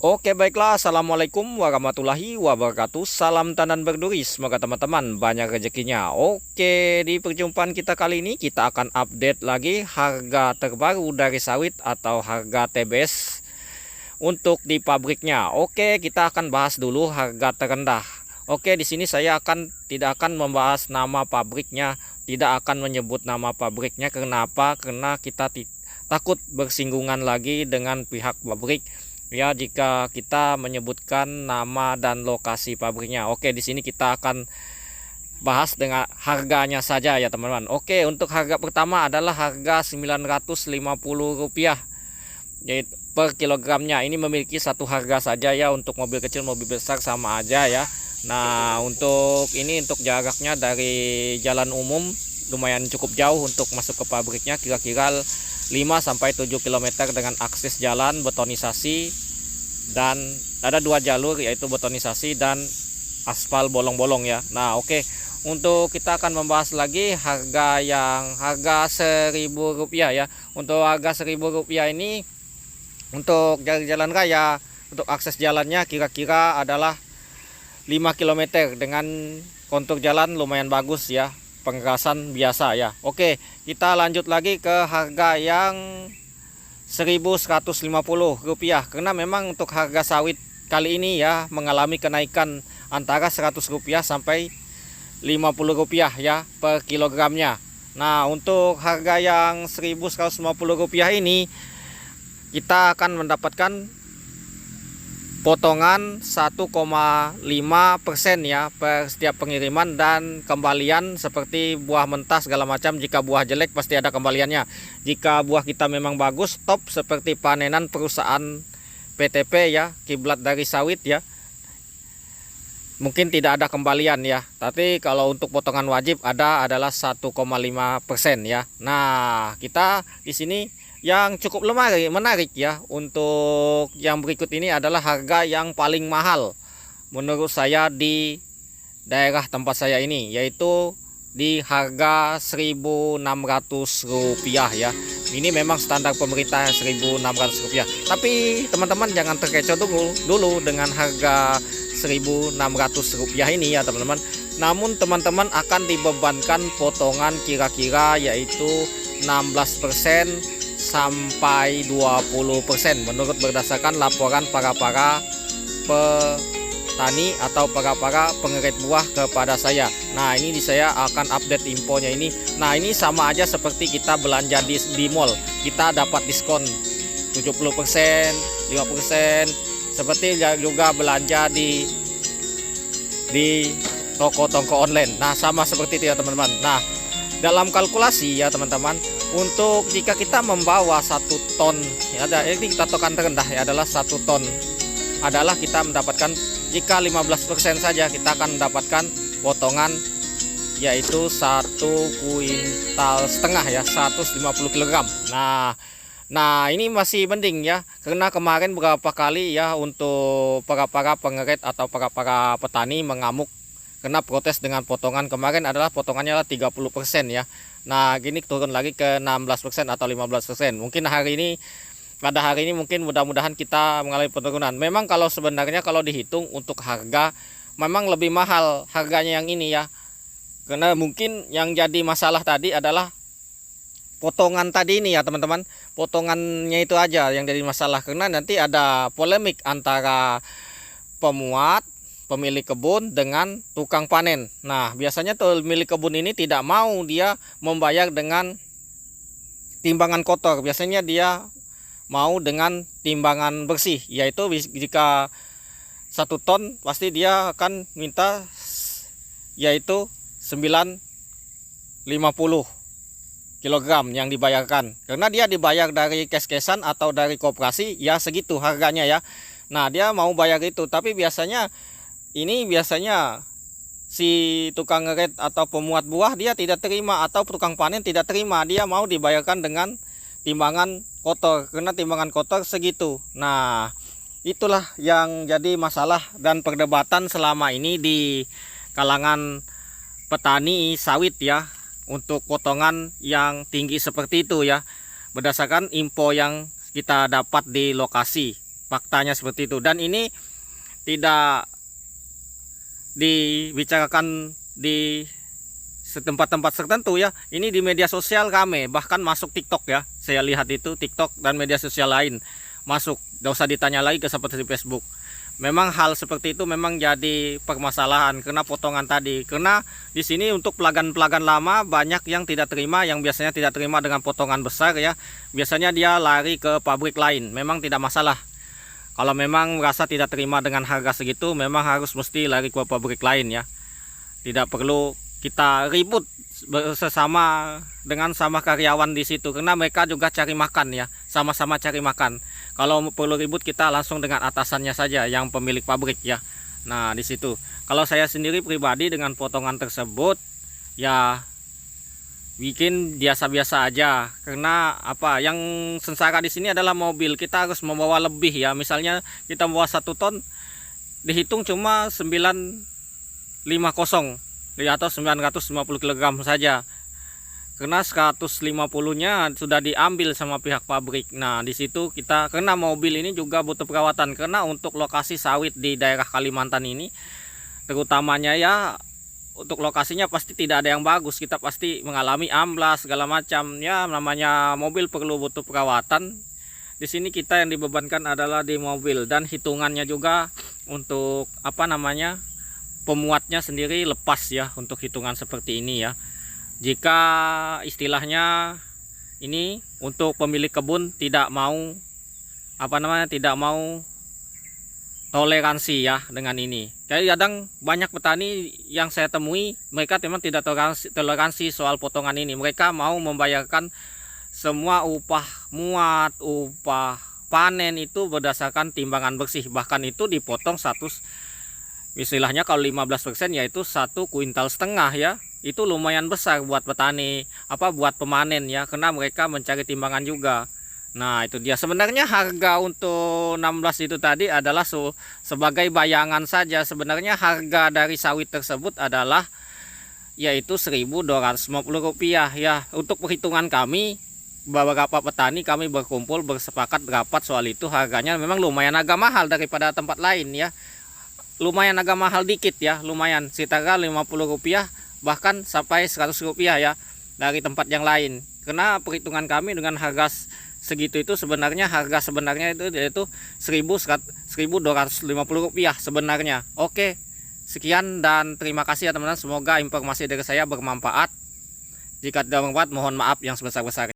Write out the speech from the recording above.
Oke baiklah, Assalamualaikum warahmatullahi wabarakatuh. Salam tandan berduri, semoga teman-teman banyak rezekinya. Oke, di perjumpaan kita kali ini kita akan update lagi harga terbaru dari sawit atau harga TBS untuk di pabriknya. Oke, kita akan bahas dulu harga terendah. Oke, di sini saya tidak akan membahas nama pabriknya, tidak akan menyebut nama pabriknya. Kenapa? Karena kita takut bersinggungan lagi dengan pihak pabrik. Ya, jika kita menyebutkan nama dan lokasi pabriknya. Oke, di sini kita akan bahas dengan harganya saja ya teman-teman. Oke, untuk harga pertama adalah harga Rp950 yaitu per kilogramnya. Ini memiliki satu harga saja ya, untuk mobil kecil mobil besar sama aja ya. Nah, untuk jaraknya dari jalan umum lumayan cukup jauh untuk masuk ke pabriknya, kira-kira 5-7 km dengan akses jalan betonisasi, dan ada dua jalur yaitu betonisasi dan aspal bolong-bolong ya. Nah oke, untuk kita akan membahas lagi harga Rp1.000 ya. Untuk harga Rp1.000 ini untuk jalan raya, untuk akses jalannya kira-kira adalah 5 km dengan kontur jalan lumayan bagus ya, pengasan biasa ya. Oke, kita lanjut lagi ke harga yang Rp1.150, karena memang untuk harga sawit kali ini ya mengalami kenaikan antara Rp100 sampai Rp50 ya per kilogramnya. Nah, untuk harga yang Rp1.150 ini kita akan mendapatkan potongan 1,5% ya per setiap pengiriman, dan kembalian seperti buah mentah segala macam. Jika buah jelek pasti ada kembaliannya. Jika buah kita memang bagus, top seperti panenan perusahaan PTP ya, kiblat dari sawit ya, mungkin tidak ada kembalian ya. Tapi kalau untuk potongan wajib adalah 1,5% ya. Nah, kita di sini yang cukup menarik ya, untuk yang berikut ini adalah harga yang paling mahal menurut saya di daerah tempat saya ini, yaitu di harga Rp1.600 ya. Ini memang standar pemerintah Rp1.600. Tapi teman-teman jangan terkecoh dulu dengan harga Rp1.600 ini ya teman-teman. Namun teman-teman akan dibebankan potongan kira-kira yaitu 16% sampai 20% menurut berdasarkan laporan para petani atau para pengerit buah kepada saya. Nah, ini saya akan update infonya ini. Nah, ini sama aja seperti kita belanja di mall, kita dapat diskon 70%, 5%, seperti juga belanja di toko-toko online. Nah, sama seperti itu ya teman-teman. Nah, dalam kalkulasi ya teman-teman, untuk jika kita membawa 1 ton ya, ini kita tokan terendah ya, adalah 1 ton adalah kita mendapatkan, jika 15% saja kita akan mendapatkan potongan yaitu 1,5 kuintal ya, 150 kg. Nah ini masih mending ya, karena kemarin beberapa kali ya untuk para pengerit atau para petani mengamuk karena protes dengan potongan kemarin, adalah potongannya 30% ya. Nah gini turun lagi ke 16% atau 15%. Mungkin pada hari ini mungkin mudah-mudahan kita mengalami penurunan. Memang kalau sebenarnya kalau dihitung untuk harga memang lebih mahal harganya yang ini ya, karena mungkin yang jadi masalah tadi adalah potongan tadi ini ya teman-teman. Potongannya itu aja yang jadi masalah, karena nanti ada polemik antara pemuat, pemilik kebun dengan tukang panen. Nah biasanya tuh milik kebun ini tidak mau dia membayar dengan timbangan kotor, biasanya dia mau dengan timbangan bersih, yaitu jika 1 ton pasti dia akan minta yaitu 950 kilogram yang dibayarkan, karena dia dibayar dari kes-kesan atau dari koperasi ya, segitu harganya ya. Nah dia mau bayar itu, tapi biasanya si tukang ngeret atau pemuat buah dia tidak terima, atau tukang panen tidak terima, dia mau dibayarkan dengan timbangan kotor, karena timbangan kotor segitu. Nah itulah yang jadi masalah dan perdebatan selama ini di kalangan petani sawit ya, untuk potongan yang tinggi seperti itu ya, berdasarkan info yang kita dapat di lokasi. faktanya seperti itu. Dan ini tidak dibicarakan di tempat-tempat tertentu ya. Ini di media sosial rame, bahkan masuk TikTok ya. Saya lihat itu TikTok dan media sosial lain masuk. Gak usah ditanya lagi ke seperti Facebook. Memang hal seperti itu memang jadi permasalahan karena potongan tadi. Karena di sini untuk pelanggan-pelanggan lama banyak yang tidak terima, yang biasanya tidak terima dengan potongan besar ya. Biasanya dia lari ke pabrik lain. Memang tidak masalah. Kalau memang merasa tidak terima dengan harga segitu, memang harus mesti lari ke pabrik lain ya. Tidak perlu kita ribut bersama dengan sama karyawan di situ, karena mereka juga cari makan ya, sama-sama cari makan. Kalau perlu ribut kita langsung dengan atasannya saja, yang pemilik pabrik ya. Nah di situ. Kalau saya sendiri pribadi dengan potongan tersebut ya bikin biasa-biasa aja, karena apa yang sengsara di sini adalah mobil. Kita harus membawa lebih ya, misalnya kita membawa 1 ton dihitung cuma 950 atau 950 kg saja, karena 150 nya sudah diambil sama pihak pabrik. Nah di situ kita, karena mobil ini juga butuh perawatan, karena untuk lokasi sawit di daerah Kalimantan ini terutamanya ya, untuk lokasinya pasti tidak ada yang bagus. Kita pasti mengalami amblas segala macam ya, namanya mobil perlu butuh perawatan. Di sini kita yang dibebankan adalah di mobil, dan hitungannya juga untuk apa namanya, pemuatnya sendiri lepas ya untuk hitungan seperti ini ya. Jika istilahnya ini untuk pemilik kebun tidak mau apa namanya, tidak mau toleransi ya dengan ini. Kadang banyak petani yang saya temui, mereka memang tidak toleransi soal potongan ini. Mereka mau membayarkan semua upah muat, upah panen itu berdasarkan timbangan bersih. Bahkan itu dipotong istilahnya kalau 15% yaitu 1,5 kuintal ya. Itu lumayan besar buat petani, buat pemanen ya, karena mereka mencari timbangan juga. Nah itu dia, sebenarnya harga untuk 16 itu tadi adalah sebagai bayangan saja. Sebenarnya harga dari sawit tersebut adalah yaitu Rp1.250 ya. Untuk perhitungan kami, beberapa petani kami berkumpul bersepakat rapat soal itu, harganya memang lumayan agak mahal daripada tempat lain ya. Lumayan agak mahal dikit ya, lumayan sekitar Rp50 bahkan sampai Rp100 ya dari tempat yang lain. Karena perhitungan kami dengan harga segitu itu sebenarnya harga sebenarnya itu yaitu Rp1.250 sebenarnya. Oke, sekian dan terima kasih ya teman-teman. Semoga informasi dari saya bermanfaat. Jika tidak bermanfaat mohon maaf yang sebesar-besarnya.